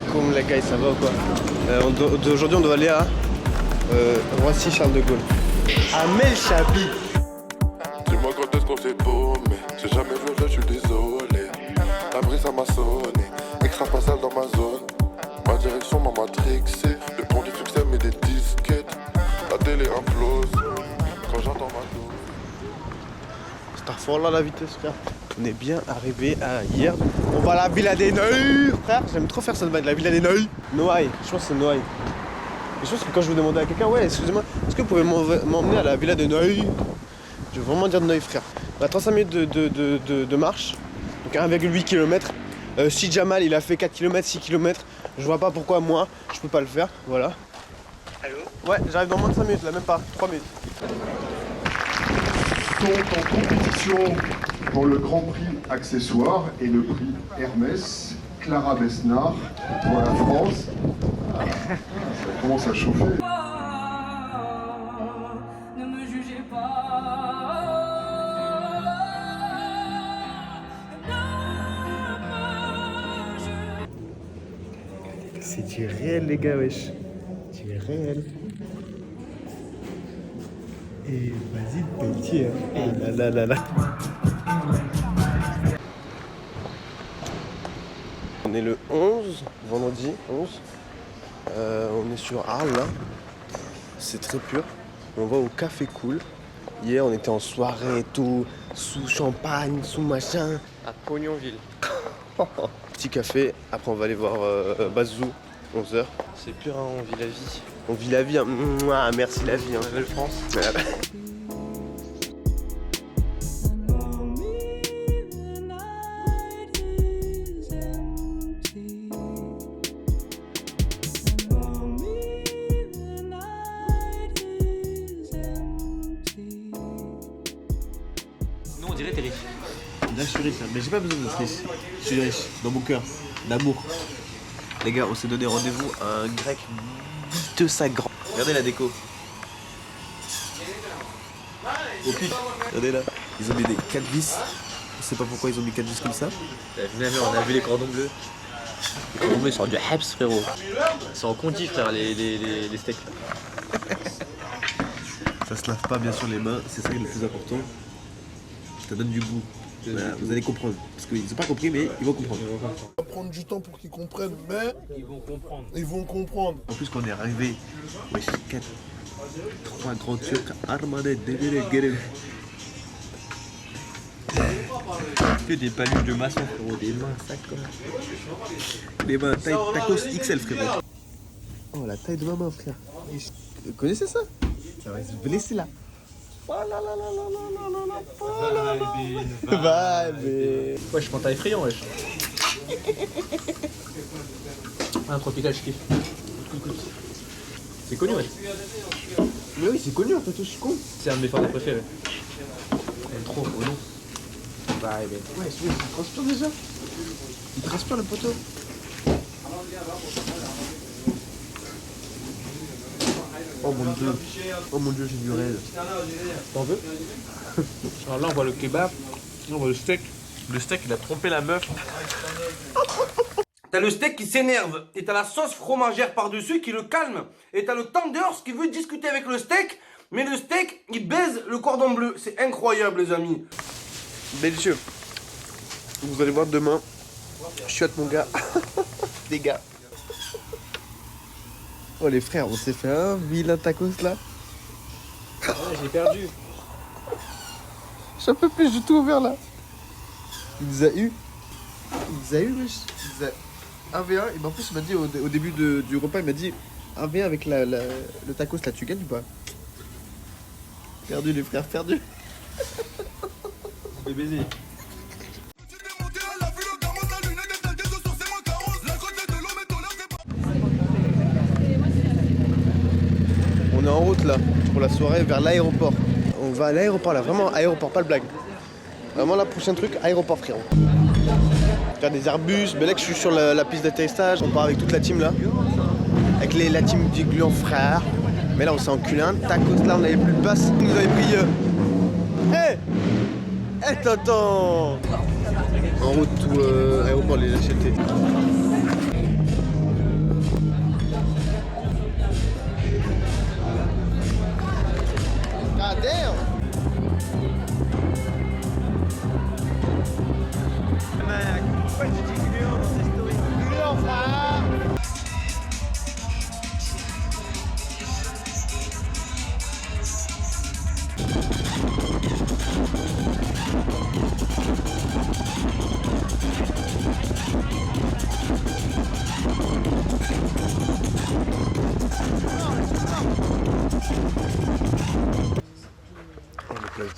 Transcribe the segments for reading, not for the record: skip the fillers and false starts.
alaikum les gars, ça va ou quoi? Aujourd'hui on doit aller à Roissy Charles de Gaulle. À Melchabi. Dis-moi quand est-ce qu'on s'est paumé. Si jamais je suis désolé. La brise ça m'a sonné. Extra spatial dans ma zone. Ma direction m'a matrixé. Le pont du succès met des disquettes. La télé implose. Quand j'entends ma dose. C'est fort là la vitesse frère. On est bien arrivé à hier. On va à la Villa des Neuilles frère. J'aime trop faire cette vague, la Villa des Neuilles. Noailles, je pense que c'est Noailles. Je pense que quand je vais demander à quelqu'un, ouais excusez-moi, est-ce que vous pouvez m'emmener à la Villa de Neuilles? Je veux vraiment dire de Neuilles frère. On a 35 minutes de marche. Donc 1,8 km. Si Jamal il a fait 4 km, 6 km, je vois pas pourquoi moi je peux pas le faire. Voilà. Allô? Ouais, j'arrive dans moins de 5 minutes là, même pas, 3 minutes. Sont en compétition pour le Grand Prix accessoire et le prix Hermès, Clara Besnard pour la France. Ça commence à chauffer. Ne me jugez pas. C'est du réel les gars wesh. Du réel. Et vas-y petit hein. Ah là là là là. On est le 11, vendredi 11. On est sur Arles là. C'est très pur. On va au Café Cool. Hier on était en soirée et tout, sous champagne, sous machin. À Pognonville. Petit café, après on va aller voir Bazou, 11h. C'est pur, hein, on vit la vie. On vit la vie, hein. Mouah, merci la vie. Hein. La belle France. Non, on dirait t'es riche. Là je suis riche, hein. Mais j'ai pas besoin d'être riche. Je suis riche, dans mon cœur, d'amour. Les gars, on s'est donné rendez-vous à un grec de sa grand. Regardez la déco. Au pic. Regardez là, ils ont mis des 4 vis. Je sais pas pourquoi ils ont mis 4 vis comme ça. On a vu les cordons bleus. Les cordons bleus sont du Heps, frérot. Ils sont en conti, frère, les steaks. Ça se lave pas bien sûr les mains, c'est ça qui est le plus important. Ça donne du goût. Voilà, vous allez comprendre. Parce qu'ils n'ont pas compris, mais ils vont comprendre. Ça va prendre du temps pour qu'ils comprennent, mais ils vont comprendre. En plus, quand on est arrivé, ouais, c'est 4, 3 grands turcs armés, délirés, guerriers. Que des paluches de maçon, frérot, des mains, ça quoi. Les mains taille tacos XL, frérot. Oh, la taille de ma main, frère. Vous connaissez ça? Ça va se blesser là. Oh là là là là là là là. Oh là là. Vibe. Ouais, je prends ta effrayant, wesh. Un tropical, je kiffe. C'est connu, ouais. Mais oui, c'est connu en fait, je suis con. C'est un de mes formes préférés. J'aime trop, oh non. Vibe. Ouais, il transpire déjà. Il transpire le poteau. Oh mon dieu, j'ai du rêve. T'en veux? Alors là, on voit le kebab, là, on voit le steak. Le steak, il a trompé la meuf. T'as le steak qui s'énerve, et t'as la sauce fromagère par-dessus qui le calme. Et t'as le tenders qui veut discuter avec le steak, mais le steak, il baise le cordon bleu. C'est incroyable, les amis. Délicieux. Vous allez voir demain. Je suis avec mon gars. Des gars. Oh les frères, on s'est fait un vilain tacos là. Ouais, j'ai perdu. J'en peux plus, j'ai tout ouvert là. Il nous a eu. Wesh. Il nous a 1v1. Et en plus, il m'a dit au début du repas, il m'a dit 1v1 avec le tacos là, tu gagnes ou pas? Perdu les frères, perdu. J'ai baisé. On est en route là pour la soirée vers l'aéroport. On va à l'aéroport là, vraiment aéroport, pas le blague. Vraiment là, prochain truc, aéroport frérot. Faire des Airbus, mais là que je suis sur la piste d'atterrissage, on part avec toute la team là. Avec la team du Gluon frère. Mais là on s'est enculé un tacos là, on avait plus de passe. Ils nous avaient pris. Hey tonton. En route tout aéroport les achetés.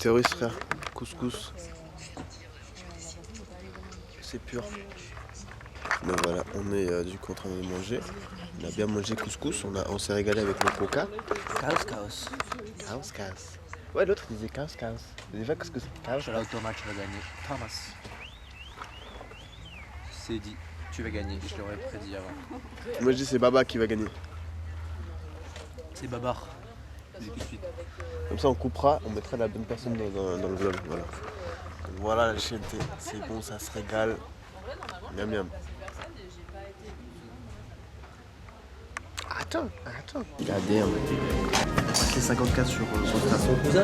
terroriste frère. Couscous. C'est pur. Donc voilà, on est du coup en train de manger. On a bien mangé couscous, on s'est régalé avec le coca. Chaos, chaos. Chaos, chaos. Ouais, l'autre il disait chaos, chaos. Déjà, qu'est-ce que c'est chaos? Là, Thomas, tu vas gagner. Thomas. C'est dit, tu vas gagner. Je l'aurais prédit avant. Moi je dis c'est Baba qui va gagner. C'est Babar. Tout de suite. Comme ça on coupera, on mettra la bonne personne dans le vlog. Voilà. Donc voilà la chaîne, c'est bon, ça se régale. Miam miam. Attends. Regardez, on a passé 54 sur son star. Son cousin.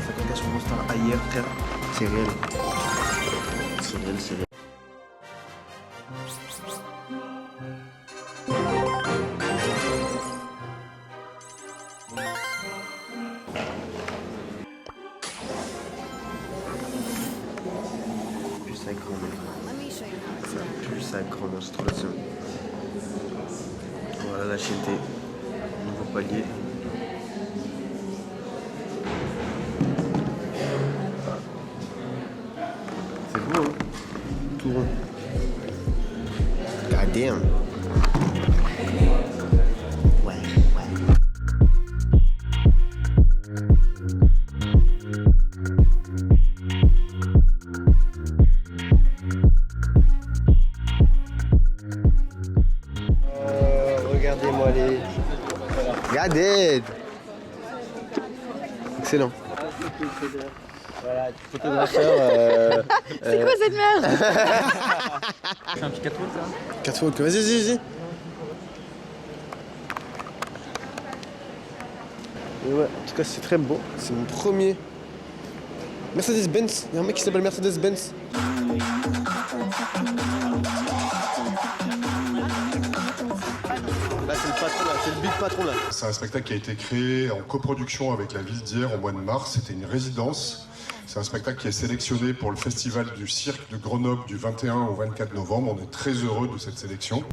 54 sur mon star hier, frère. C'est réel. C'est réel. Ça grand, c'est trop la seule. Voilà la chaîne, nouveau palier. C'est beau hein, tout rond. God damn. Ouais. Regardez-moi les... Regardez. Excellent. Voilà, photographeur. C'est quoi cette merde? C'est un petit 4 volts ça? 4 volts, vas-y. Ouais, en tout cas c'est très beau. C'est mon premier Mercedes-Benz. Il y a un mec qui s'appelle Mercedes-Benz. Là c'est le patron là, c'est le big patron là. C'est un spectacle qui a été créé en coproduction avec la ville d'Hyères au mois de mars. C'était une résidence. C'est un spectacle qui est sélectionné pour le festival du cirque de Grenoble du 21 au 24 novembre. On est très heureux de cette sélection.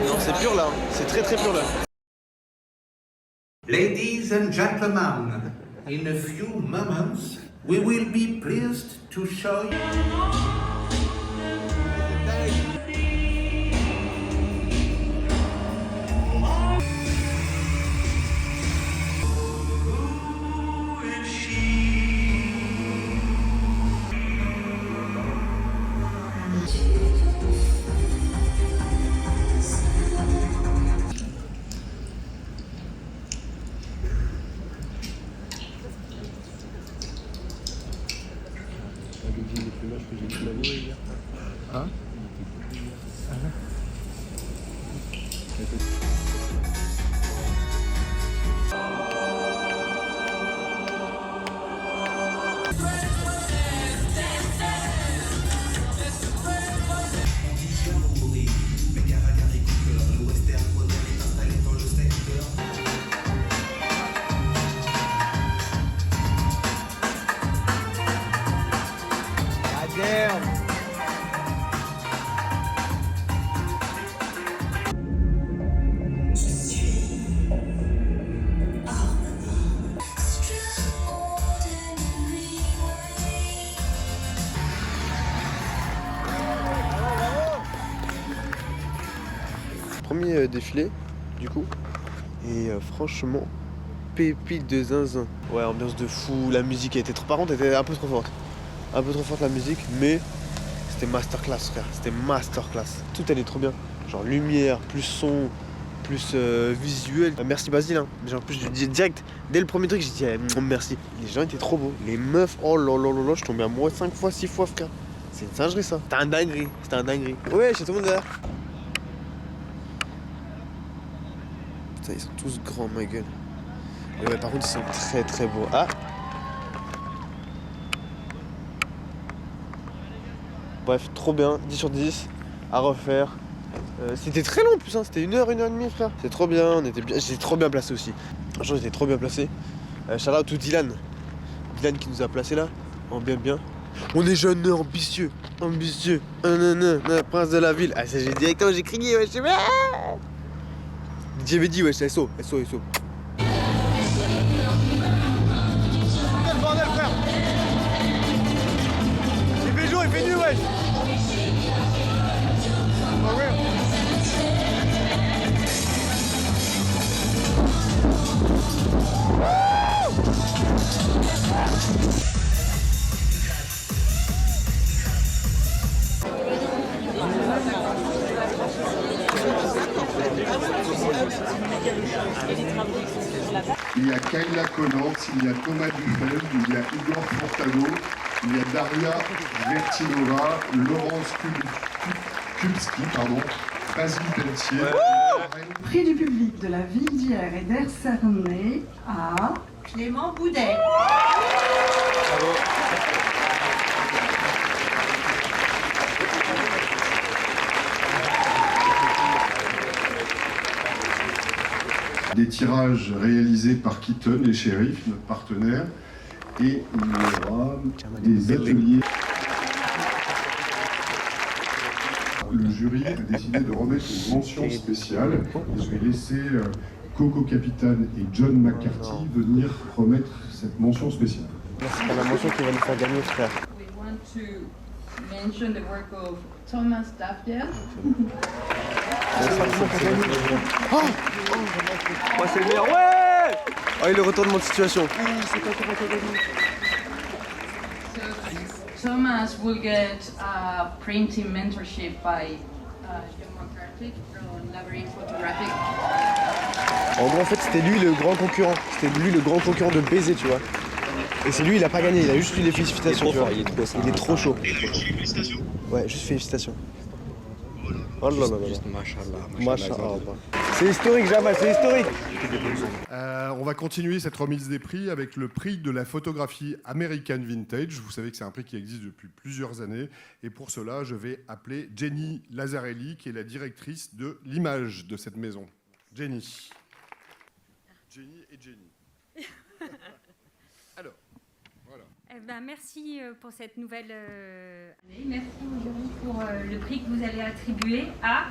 Non, c'est pur là, c'est très pur là. Ladies and gentlemen, in a few moments, we will be pleased to show you. Premier défilé du coup et franchement pépite de zinzin. Ouais, ambiance de fou, la musique était trop, par contre elle était un peu trop forte la musique, mais c'était masterclass frère, c'était masterclass, tout allait trop bien, genre lumière, plus son, plus visuel. Merci Basile, hein. Mais en plus je dis direct, dès le premier truc j'ai dit merci. Les gens étaient trop beaux. Les meufs, oh là là là là, je suis tombé amoureux 5 fois, 6 fois frère. C'est une singerie ça. C'était un dinguerie, c'était un dinguerie. Ouais, chez tout le monde derrière. Putain, ils sont tous grands ma gueule. Et ouais, par contre ils sont très très beaux. Ah. Bref, trop bien, 10 sur 10, à refaire. C'était très long en plus, hein. C'était 1 heure, 1 heure et demie frère. C'était trop bien, on était bien. J'étais trop bien placé aussi. Franchement j'étais trop bien placé. Shout out to Dylan. Dylan qui nous a placé là, en bien. On est jeunes, ambitieux, prince de la ville. Ah ça j'ai directement, j'ai crié, ouais, je sais pas. J'avais dit ouais, c'est SO. Quel bordel frère. Il fait jour, il fait nuit, ouais. Il y a Kayla Connant, il y a Thomas Dufresne, il y a Igor Furtado, il y a Daria Vertinova, Laurence Kubski, Basile Pelletier. Prix du public de la ville d'hier et d'Air Cernay à Clément Boudet. Des tirages réalisés par Keaton et Sheriff, notre partenaire, et il y aura des ateliers. Le jury a décidé de remettre une mention spéciale. Je vais laisser Coco Capitane et John McCarthy venir remettre cette mention spéciale. C'est la mention qui va nous faire gagner frère. We want to mention the work of Thomas Dafdiel. Oh c'est le meilleur, ouais. Oh et le retournement de situation. So Thomas will get a printing mentorship by John McCarthy from Library Photographic. En gros en fait c'était lui le grand concurrent. C'était lui le grand concurrent de Baiser tu vois. Et c'est lui il a pas gagné, il a juste eu les félicitations tu vois. Il est trop chaud. Ouais juste félicitations. Oh là là là. Juste machallah. C'est historique, Jamal, c'est historique. On va continuer cette remise des prix avec le prix de la photographie American Vintage. Vous savez que c'est un prix qui existe depuis plusieurs années. Et pour cela, je vais appeler Jenny Lazzarelli, qui est la directrice de l'image de cette maison. Jenny. Jenny. Alors, voilà. Eh ben, merci pour cette nouvelle année. Merci aujourd'hui pour le prix que vous allez attribuer à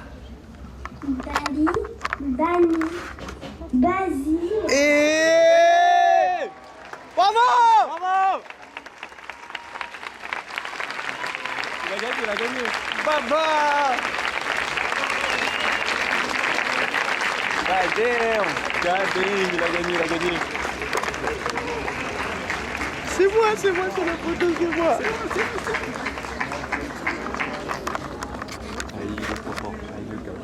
Dali, Dani, Basile. Et bravo. Il a gagné. Baba. Il a gagné. C'est moi sur la photo, c'est moi. Il est trop fort, il est le gars.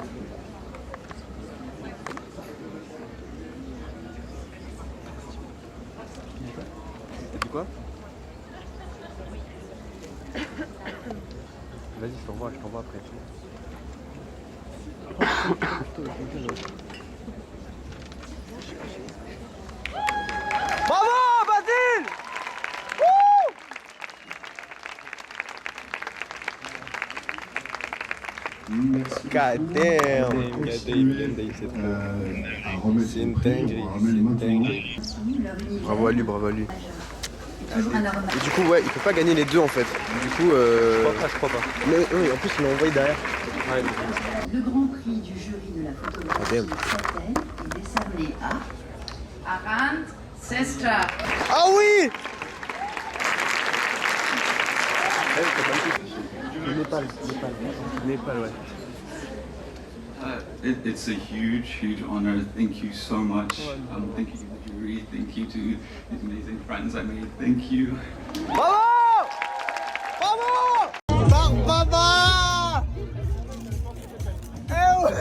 T'as dit quoi? Vas-y, je t'envoie après. Bravo, Basile. Merci. God damn. C'est une dinguerie. Bravo à lui. Et du coup, ouais, il peut pas gagner les deux en fait. Du coup, Je crois pas. Mais, oui, en plus, il l'a envoyé derrière. Ouais. Le grand prix du jury de la photographie Damn. Châtel est décerné à Arand Sestra. Ah oui. Népal, ouais. It's a huge honor. Thank you so much. Thank you to the jury. Thank you to these amazing friends I made. Thank you. Bravo. Barbaba. Eh ouais.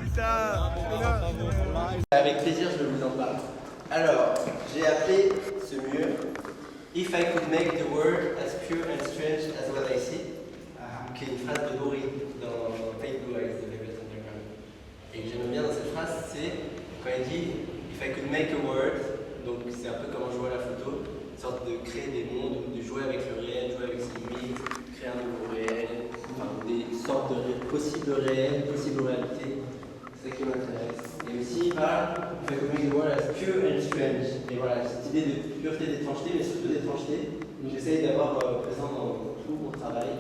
putain. Avec plaisir, je vous en parle. Alors, j'ai appelé ce mur If I could make the world as pure and strange as what I see, qui est une phrase de Boris dans Fake Blue Eyes de Velvet Underground. Et que j'aime bien dans cette phrase, c'est quand il dit If I could make a world, donc c'est un peu comment je vois la photo, une sorte de créer des mondes, de jouer avec le réel, jouer avec ses limites, créer un nouveau réel, enfin des sortes de possibles réels, possibles réalités. C'est ça qui m'intéresse. Et aussi, voilà, If I could make the world as pure and strange. Et voilà, cette idée de pureté, d'étrangeté, mais surtout d'étrangeté, j'essaye d'avoir présent dans tout mon travail.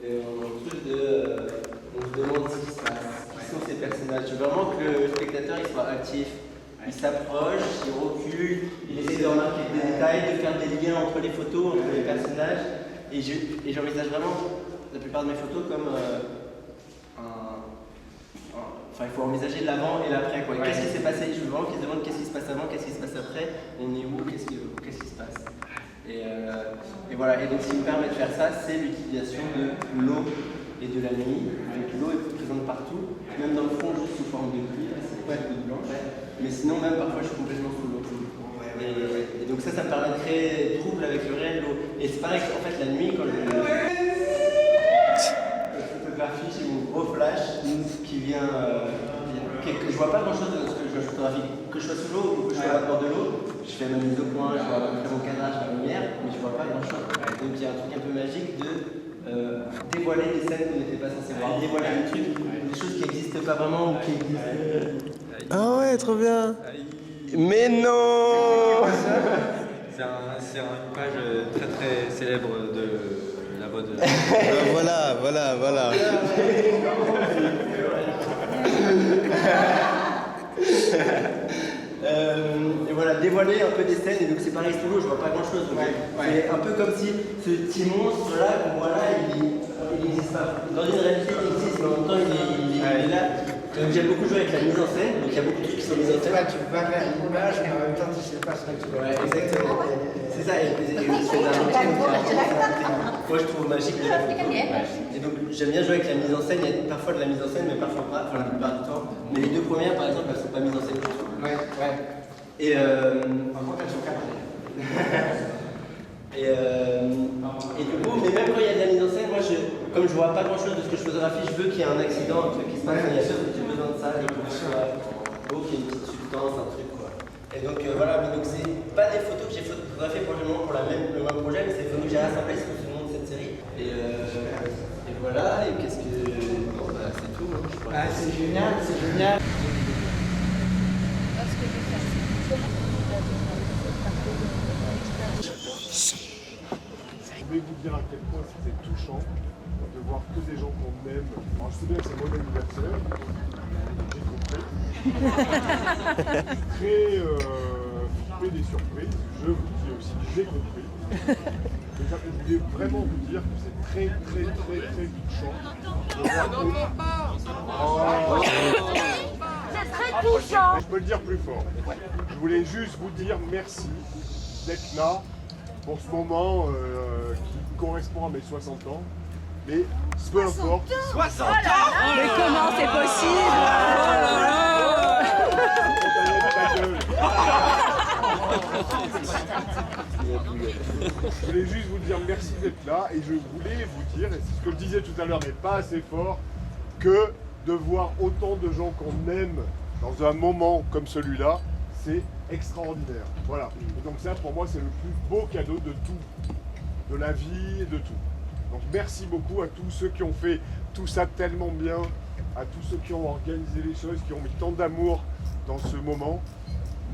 Un truc de. On se demande ce qui se passe. Qui sont ces personnages? Je veux vraiment que le spectateur il soit actif. Il s'approche, il recule, il essaie de remarquer des détails, de faire des liens entre les photos, entre les personnages. Et j'envisage vraiment la plupart de mes photos comme Enfin, il faut envisager l'avant et l'après. Qu'est-ce qui s'est passé? Je veux vraiment qu'ils se demandent qu'est-ce qui se passe avant, qu'est-ce qui se passe après, on est où, qu'est-ce qui se passe. Et voilà, et donc ce qui me permet de faire ça, c'est l'utilisation de l'eau et de la nuit. Donc l'eau est présente partout, même dans le fond, juste sous forme de pluie, c'est pas de blanche. Mais sinon, même parfois, je suis complètement sous l'eau. Et donc ça me permet de créer des troubles avec le réel, l'eau. Et c'est pareil, en fait, la nuit, quand je photographie, j'ai mon gros flash qui vient... que je vois pas grand chose de ce que je photographie. Que je sois sous l'eau ou que je sois à bord de l'eau, je fais ma mise au point, je vois mon cadrage, ma lumière, mais je vois pas grand chose. Donc il y a un truc un peu magique de dévoiler des scènes qu'on n'était pas censé voir, dévoiler des trucs, des choses qui n'existent pas vraiment ou qui existent. Ah ouais, trop bien. Mais non. C'est une page très très célèbre de la mode. Voilà. Et voilà, dévoiler un peu des scènes, et donc c'est pareil sous l'eau, je vois pas grand chose. C'est un peu comme si ce petit monstre là qu'on voit là, il existe pas. Dans une réalité il existe, mais en même temps il est là. Donc j'aime beaucoup jouer avec la mise en scène, donc il y a beaucoup de trucs qui sont mis en scène. Tu vas vers l'image, mais en même temps tu sais pas ce que tu vois. Ouais, exactement. C'est ça, et je fais de la moi je trouve magique de la photo. Et donc j'aime bien jouer avec la mise en scène, il y a parfois de la mise en scène, mais parfois pas, enfin la plupart du temps. Mais les deux premières par exemple, elles sont pas mises en scène du tout. Ouais. Et par contre, elles sont cadrées. Et du coup, mais même quand il y a de la mise en scène, moi comme je vois pas grand chose de ce que je photographie, je veux qu'il y ait un accident, un truc qui se passe, il y a sûr que j'ai besoin de ça, et qu'il soit beau, qu'il y ait une petite substance, un truc quoi. Et donc voilà, mais donc c'est pas des photos que j'ai photographiées pour le moment pour le même projet, mais c'est des photos que j'ai rassemblées sur tout le monde de cette série. Et voilà, et qu'est-ce que. Bon bah c'est tout, je crois. Ah, c'est génial, c'est génial. Je voulais vous dire à quel point c'était touchant de voir que des gens qu'on aime. Alors je sais bien que c'est mon anniversaire, j'ai compris. Très flippé des surprises, je vous dis aussi, j'ai compris. Mais je voulais vraiment vous dire que c'est très touchant. C'est très touchant. Je peux le dire plus fort. Je voulais juste vous dire merci d'être là pour ce moment qui correspond à mes 60 ans. Mais peu importe. 60 ans. Mais comment c'est possible? Je voulais juste vous dire merci d'être là et je voulais vous dire, et c'est ce que je disais tout à l'heure mais pas assez fort, que de voir autant de gens qu'on aime dans un moment comme celui-là, c'est extraordinaire. Voilà. Et donc ça pour moi c'est le plus beau cadeau de tout, de la vie et de tout. Donc merci beaucoup à tous ceux qui ont fait tout ça tellement bien, à tous ceux qui ont organisé les choses, qui ont mis tant d'amour dans ce moment.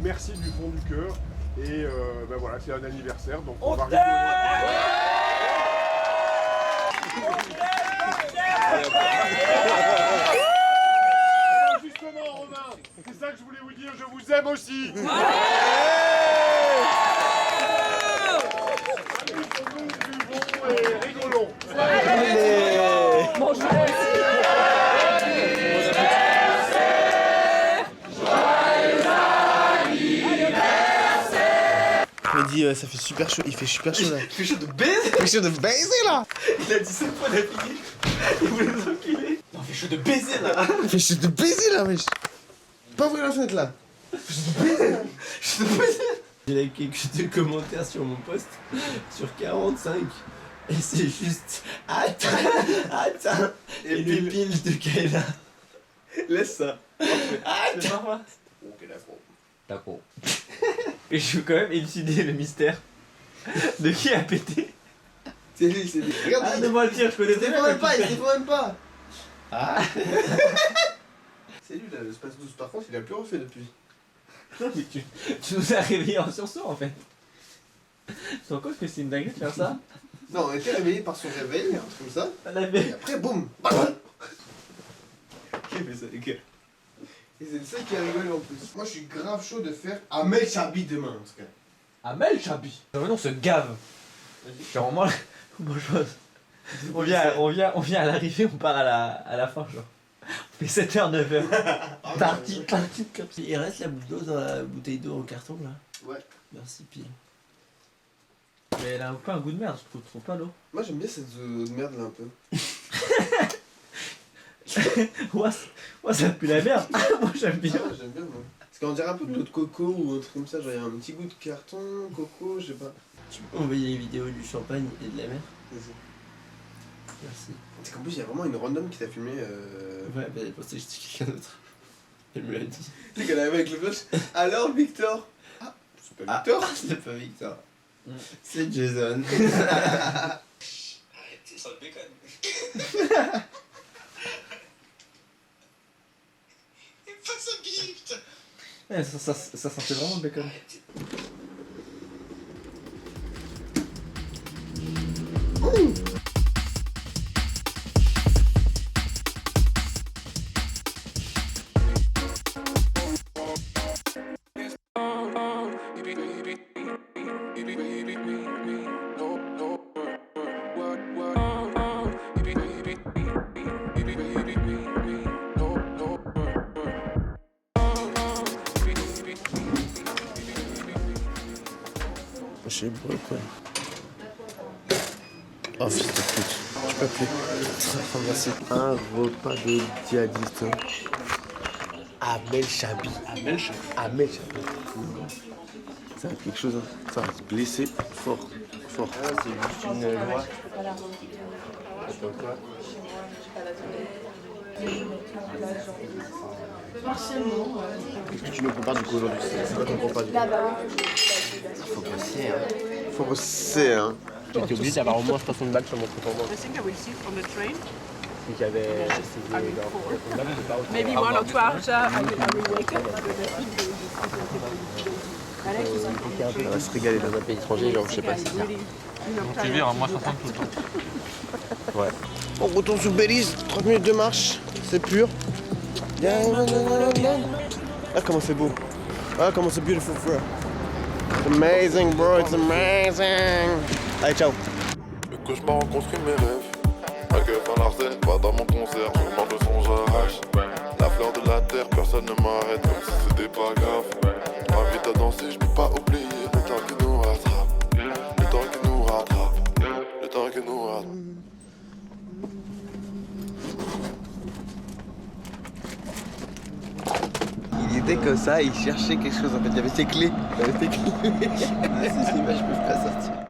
Merci du fond du cœur. Et ben voilà, c'est un anniversaire, donc on va rigoler. Justement, Romain, c'est ça que je voulais vous dire, je vous aime aussi. Amusons-nous, buvons et rigolons. Bonjour. Il m'a dit ça fait super chaud, il fait super chaud là. Il fait chaud de baiser. Il fait chaud de baiser là. Il a dit 5 fois d'affilée. Il voulait nous enculer. On fait chaud de baiser là. Il fait chaud de baiser là, wesh. Pas ouvrir la fenêtre là. J'ai liké que 2 commentaires sur mon post sur 45. Et c'est juste attends. Et le pile de Kayla. Laisse ça. C'est parfois. D'accord. Et je veux quand même élucider le mystère de qui a pété. C'est lui. Regarde, Arrête-moi le dire, je connais il se défend même pas. Ah. C'est lui là, l'espace 12. Par contre, il a plus refait depuis. Non mais tu nous as réveillés en sursaut en fait. Tu te rends compte que c'est une dinguerie de faire ça? Non, on était réveillés par son réveil, un truc comme ça. Et après, boum. Qui fait ça, les gars? Et c'est le seul qui a rigolé en plus. Moi, je suis grave chaud de faire Amel Chabi demain en tout cas. Amel Chabi. Non, on se gave. Genre moi on vient à l'arrivée, on part à la fin genre. On fait 7h, 9h. Parti comme ça. Il reste la boule d'eau dans la bouteille d'eau en carton là. Ouais. Merci Pile. Mais elle a un peu un goût de merde, je trouve pas l'eau. Moi j'aime bien cette eau de merde là un peu. Ouais, ça pue la merde. Moi j'aime bien. Ah, j'aime bien moi. Parce qu'on dirait un peu de l'eau de coco ou un truc comme ça, genre il y a un petit goût de carton, coco, je sais pas. Tu peux envoyer les vidéos du champagne et de la mer? Vas-y. Merci. C'est qu'en plus il y a vraiment une random qui t'a filmé. Ouais, bah elle pensait que j'étais quelqu'un d'autre. Elle me l'a dit. Tu sais qu'elle arrive avec le flash. Alors Victor? Ah, c'est pas Victor? C'est pas Victor. C'est Jason. Arrêtez, ça déconne. Ouais, ça sentait vraiment le bacon. Je sais pas quoi. Oh fils de pute, je peux plus. Merci. Un repas de djihadiste. Amel Chabi. Amel Chabi. Ça va être quelque chose, hein. Ça va se blesser fort. Ah, c'est juste une loi. Attends quoi? Partiellement, Qu'est-ce que tu nous prépares du coup aujourd'hui? C'est quoi ton repas du coup? Il faut bosser, hein. Faut bosser, hein. J'étais obligé d'avoir au moins 60 balles sur mon compte en banque. I think I will see from the train. Si j'avais essayé d'avoir Maybe 1 or 2 after I will wake up. On va se régaler dans un pays étranger, genre je sais pas si c'est Tu vis en moins 60 tout le temps. Ouais. On retourne sur Belize, 30 minutes de marche, c'est pur. Ah comment c'est beau. Ah comment c'est beautiful bro. It's amazing bro, it's amazing. Allez ciao. Le cauchemar en construit mes rêves. Ma gueule dans l'arsenal, pas dans mon concert. Je mange le son, j'arrache. La fleur de la terre, personne ne m'arrête comme si c'était pas grave. M'invite à danser, je peux pas oublier le temps qui nous rattrape. Le temps qui nous rattrape. Le temps qui nous rattrape. Il était comme ça, il cherchait quelque chose en fait, il y avait ses clés. Ah, ces images peuvent pas sortir.